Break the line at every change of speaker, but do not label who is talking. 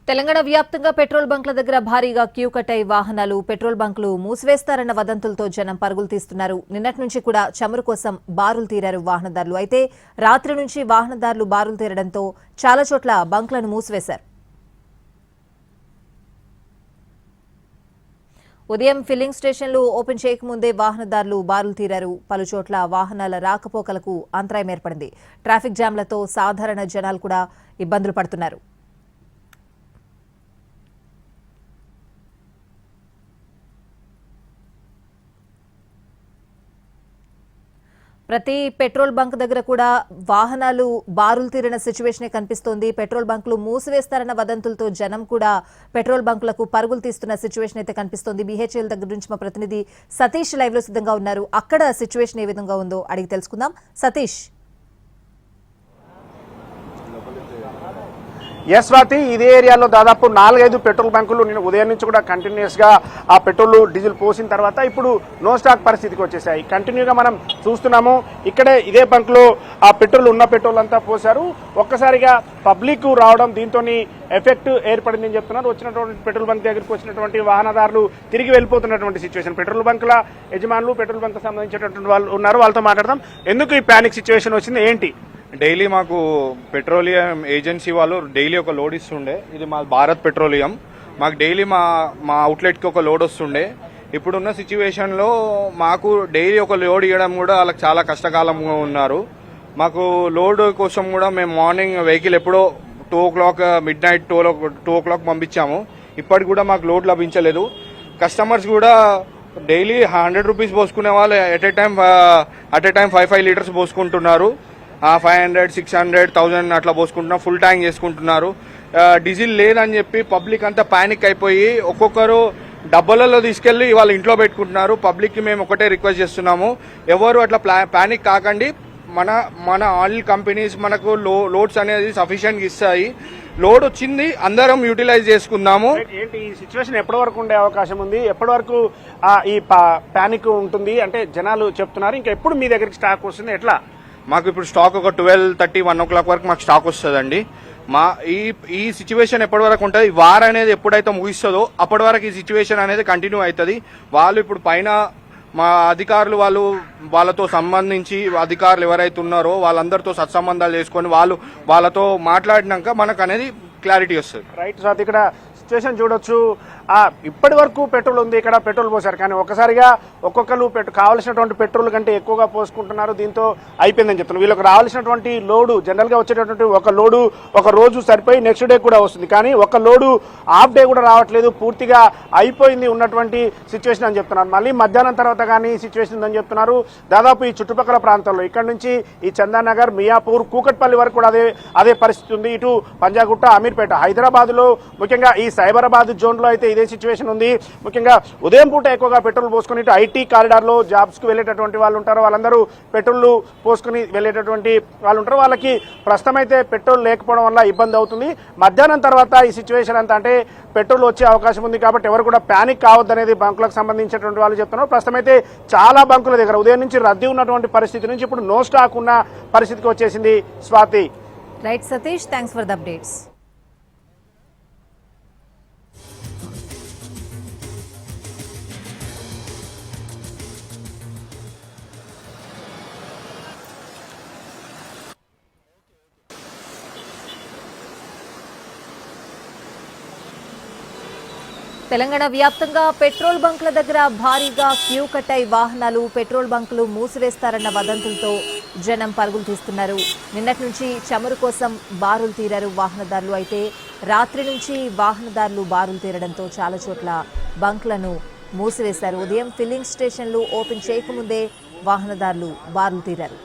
తెలంగాణ వ్యాప్తంగా పెట్రోల్ బంక్ల దగ్గర భారీగా క్యూ కట్టై వాహనాలు పెట్రోల్ బంకులు మూసివేస్తారన్న వదంతులతో జనం పరుగులు తీస్తున్నారు. నిన్నటి నుంచి కూడా చమురు కోసం బారులు తీరారు వాహనదారులు. అయితే రాత్రి నుంచి వాహనదారులు బారులు తీరడంతో చాలా చోట్ల బంక్లను మూసివేశారు. ఉదయం ఫిల్లింగ్ స్టేషన్లు ఓపెన్ చేయకముందే వాహనదారులు బారులు తీరారు. పలుచోట్ల వాహనాల రాకపోకలకు అంతరాయం ఏర్పడింది. ట్రాఫిక్ జామ్లతో సాధారణ జనాలు కూడా ఇబ్బందులు పడుతున్నారు. ప్రతి పెట్రోల్ బంక్ దగ్గర కూడా వాహనాలు బారులు తీరిన సిచ్యువేషనే కనిపిస్తోంది. పెట్రోల్ బంకులు మూసివేస్తారన్న వదంతులతో జనం కూడా పెట్రోల్ బంకులకు పరుగులు తీస్తున్న సిచ్యువేషన్ అయితే కనిపిస్తోంది. BHEL దగ్గర నుంచి మా ప్రతినిధి సతీష్ లైవ్ లో సిద్ధంగా ఉన్నారు. అక్కడ సిచ్యువేషన్ ఏ విధంగా ఉందో అడిగి తెలుసుకుందాం. సతీష్.
స్వాతి, ఇదే ఏరియాలో దాదాపు 4-5 పెట్రోల్ బంకులు నేను ఉదయం నుంచి కూడా కంటిన్యూస్గా ఆ పెట్రోల్ డీజిల్ పోసిన తర్వాత ఇప్పుడు నో స్టాక్ పరిస్థితికి వచ్చేసాయి. కంటిన్యూగా మనం చూస్తున్నాము. ఇక్కడే ఇదే బంకులో ఆ పెట్రోల్ ఉన్న పెట్రోల్ అంతా పోశారు. ఒక్కసారిగా పబ్లిక్ రావడం దీంతో ఎఫెక్ట్ ఏర్పడిందని చెప్తున్నారు. వచ్చినటువంటి పెట్రోల్ బంక్ దగ్గరికి వచ్చినటువంటి వాహనదారులు తిరిగి వెళ్ళిపోతున్నటువంటి సిచ్యువేషన్. పెట్రోల్ బంకుల యజమానులు పెట్రోల్ బంక్ సంబంధించినటువంటి వాళ్ళు ఉన్నారు. వాళ్ళతో మాట్లాడదాం. ఎందుకు ఈ ప్యానిక్ సిచ్యువేషన్ వచ్చింది, ఏంటి?
డైలీ మాకు పెట్రోలియం ఏజెన్సీ వాళ్ళు డైలీ ఒక లోడ్ ఇస్తుండే. ఇది మా భారత్ పెట్రోలియం. మాకు డైలీ మా అవుట్లెట్కి ఒక లోడ్ వస్తుండే. ఇప్పుడున్న సిచ్యువేషన్లో మాకు డైలీ ఒక లోడ్ ఇవ్వడం కూడా వాళ్ళకి చాలా కష్టకాలంగా ఉన్నారు. మాకు లోడ్ కోసం కూడా మేము మార్నింగ్ వెహికల్ ఎప్పుడో 2 o'clock midnight 2 o'clock పంపించాము. ఇప్పటికి కూడా మాకు లోడ్ లభించలేదు. కస్టమర్స్ కూడా డైలీ 100 రూపీస్ పోసుకునే వాళ్ళు అట్ ఏ టైం 5 లీటర్స్ పోసుకుంటున్నారు. 500, 600, 1000 అట్లా పోసుకుంటున్నారు. ఫుల్ ట్యాంక్ చేసుకుంటున్నారు. డీజిల్ లేదని చెప్పి పబ్లిక్ అంతా పానిక్ అయిపోయి ఒక్కొక్కరు డబ్బాలలో తీసుకెళ్లి వాళ్ళ ఇంట్లో పెట్టుకుంటున్నారు. పబ్లిక్కి మేము ఒకటే రిక్వెస్ట్ చేస్తున్నాము, ఎవరు అట్లా పానిక్ కాకండి. మన ఆయిల్ కంపెనీస్ మనకు లోడ్స్ అనేది సఫిషియెంట్గా ఇస్తాయి. లోడ్ వచ్చింది, అందరం యూటిలైజ్ చేసుకుందాము.
ఏంటి ఈ సిచ్యువేషన్ ఎప్పటి వరకు ఉండే అవకాశం ఉంది? ఎప్పటి వరకు ఈ పానిక్ ఉంటుంది అంటే జనాలు చెప్తున్నారు? ఇంకా ఎప్పుడు మీ దగ్గరికి స్టాక్ వస్తుంది, ఎట్లా?
మాకు ఇప్పుడు స్టాక్ ఒక 12:30, 1 o'clock వరకు మాకు స్టాక్ వస్తుందండి. ఈ సిచ్యువేషన్ ఎప్పటి వరకు ఉంటుంది, వార్ అనేది ఎప్పుడైతే ముగిస్తుందో అప్పటి వరకు ఈ సిచ్యువేషన్ అనేది కంటిన్యూ అవుతుంది. వాళ్ళు ఇప్పుడు పైన మా అధికారులు వాళ్ళతో సంబంధించి అధికారులు ఎవరైతే ఉన్నారో వాళ్ళందరితో సత్సంబంధాలు చేసుకొని వాళ్ళతో మాట్లాడినాక మనకు అనేది క్లారిటీ వస్తుంది.
రైట్ సార్, ఇక్కడ సిచ్యువేషన్ చూడొచ్చు. ఇప్పటి వరకు పెట్రోల్ ఉంది, ఇక్కడ పెట్రోల్ పోసారు. కానీ ఒక్కసారిగా ఒక్కొక్కరు కావాల్సినటువంటి పెట్రోల్ కంటే ఎక్కువగా పోసుకుంటున్నారు. దీంతో అయిపోయిందని చెప్తున్నారు. వీళ్ళకి రావాల్సినటువంటి లోడు జనరల్గా వచ్చేటటువంటి ఒక లోడు ఒక రోజు సరిపోయి నెక్స్ట్ డే కూడా వస్తుంది. కానీ ఒక లోడు హాఫ్ డే కూడా రావట్లేదు. పూర్తిగా అయిపోయింది ఉన్నటువంటి సిచ్యువేషన్ అని చెప్తున్నారు. మళ్ళీ మధ్యాహ్నం తర్వాత కానీ సిచ్యువేషన్ ఉందని చెప్తున్నారు. దాదాపు ఈ చుట్టుపక్కల ప్రాంతాల్లో ఇక్కడ నుంచి ఈ చందానగర్, మియాపూర్, కూకట్పల్లి వరకు కూడా అదే పరిస్థితి ఉంది. ఇటు పంజాగుట్ట, అమీర్పేట, హైదరాబాద్లో ముఖ్యంగా ఈ సైబరాబాద్ జోన్లో అయితే ఇదే సిచ్యువేషన్ ఉంది. ముఖ్యంగా ఉదయం పూట ఎక్కువగా పెట్రోల్ పోసుకుని ఇటు IT కారిడార్లో జాబ్స్కి వెళ్ళేటటువంటి వాళ్ళు ఉంటారు. వాళ్ళందరూ పెట్రోల్ పోసుకుని వెళ్ళేటటువంటి వాళ్ళు ఉంటారు. వాళ్ళకి ప్రస్తుతం అయితే పెట్రోల్ లేకపోవడం వల్ల ఇబ్బంది అవుతుంది. మధ్యాహ్నం తర్వాత ఈ సిచ్యువేషన్ అంతా అంటే పెట్రోల్ వచ్చే అవకాశం ఉంది. కాబట్టి ఎవరు కూడా ప్యానిక్ కావద్దనేది బంకులకు సంబంధించినటువంటి వాళ్ళు చెప్తున్నారు. ప్రస్తుతం అయితే చాలా బంకుల దగ్గర ఉదయం నుంచి రద్దీ ఉన్నటువంటి పరిస్థితి నుంచి ఇప్పుడు నో స్టాక్ ఉన్న పరిస్థితికి వచ్చేసింది. Swathi.
Right Satish, thanks for the updates. Telangana వ్యాప్తంగా పెట్రోల్ బంకుల దగ్గర భారీగా క్యూ కట్టై వాహనాలు పెట్రోల్ బంకులు మూసివేస్తారన్న వదంతులతో జనం పరుగులు తీస్తున్నారు. నిన్నటి నుంచి చమురు కోసం బారులు తీరారు వాహనదారులు. అయితే రాత్రి నుంచి వాహనదారులు బారులు తీరడంతో చాలా చోట్ల బంకులను మూసివేశారు. ఉదయం ఫిల్లింగ్ స్టేషన్లు ఓపెన్ చేయకముందే వాహనదారులు బారులు తీరారు.